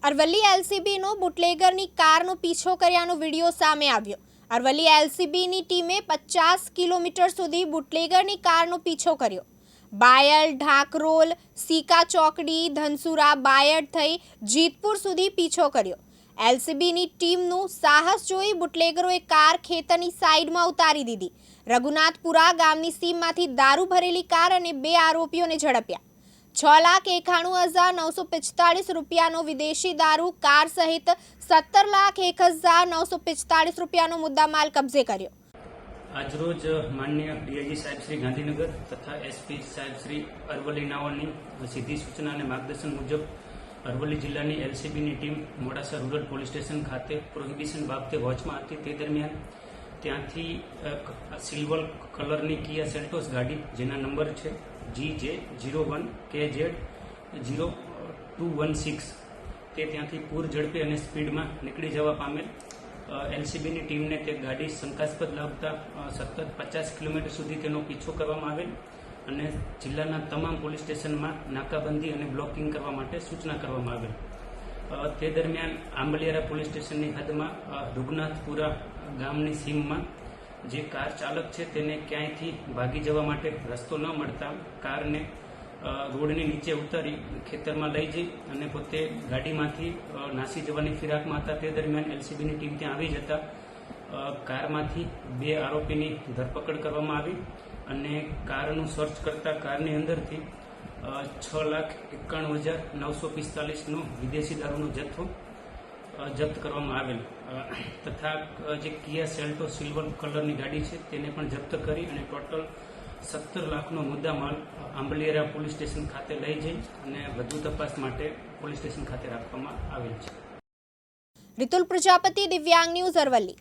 અરવલ્લી એલસીબીનો બુટલેગરની કારનો પીછો કર્યાનો વિડીયો સામે આવ્યો। અરવલ્લી એલસીબીની ટીમે 50 કિલોમીટર સુધી બુટલેગરની કારનો પીછો કર્યો। બાયડ, ઢાકરોલ, સીકા ચોકડી, ધનસુરા, બાયડ થઈ જીતપુર સુધી પીછો કર્યો। એલસીબીની ટીમનું સાહસ જોઈ બુટલેગરોએ કાર ખેતરની સાઈડમાં ઉતારી દીધી। રઘુનાથપુરા ગામની સીમમાંથી દારૂ ભરેલી કાર અને 2 આરોપીઓને ઝડપ્યા। 6,91,945 રૂપિયાનો વિદેશી દારૂ, કાર સહિત 17,01,945 રૂપિયાનો મુદ્દામાલ કબજે કર્યો। આજરોજ માનનીય ડીઆઈજી સાહેબ શ્રી ગાંધીનગર તથા એસપી સાહેબ શ્રી અરવલ્લી નાઓની સીધી સૂચના અને માર્ગદર્શન મુજબ અરવલ્લી જિલ્લાની એલસીબીની team Modasa rural police station ખાતે પ્રોહિબિશન બાબતે વોચમાં હતી। તે દરમિયાન ત્યાંથી સિલ્વર કલરની કિયા સેલ્ટોસ ગાડી, જેના નંબર છે GJ01KZ0216, તે ત્યાંથી પૂર ઝડપે અને સ્પીડમાં નીકળી જવા પામેલ। એલસીબીની ટીમને તે ગાડી શંકાસ્પદ લાગતા સતત 50 કિલોમીટર સુધી તેનો પીછો કરવામાં આવેલ અને જિલ્લાના તમામ પોલીસ સ્ટેશનમાં નાકાબંધી અને બ્લોકિંગ કરવા માટે સૂચના કરવામાં આવેલ। તે દરમિયાન આંબલિયારા પોલીસ સ્ટેશનની હદમાં રઘુનાથપુરા ગામની સીમમાં જે કાર ચાલક છે તેને ક્યાંયથી ભાગી જવા માટે રસ્તો ન મળતા કારને રોડની નીચે ઉતારી ખેતરમાં લઈ જઈ અને પોતે ગાડીમાંથી નાસી જવાની ફિરાકમાં હતા। તે દરમિયાન એલસીબીની ટીમ ત્યાં આવી જતા કારમાંથી 2 આરોપીની ધરપકડ કરવામાં આવી અને કારનું સર્ચ કરતા કારની અંદરથી 6,91,945નો વિદેશી દારૂનો જથ્થો જપ્ત કરવામાં આવેલ તથા જે કિયા સેલ્ટો સિલ્વર કલરની ગાડી છે તેને પણ જપ્ત કરી અને ટોટલ 17 લાખનો મુદ્દામાલ આંબલિયારા પોલીસ સ્ટેશન ખાતે લઈ જઈ અને વધુ તપાસ માટે પોલીસ સ્ટેશન ખાતે રાખવામાં આવેલ છે। રિતુલ પ્રજાપતિ, દિવ્યાંગ ન્યૂઝ, અરવલ્લી।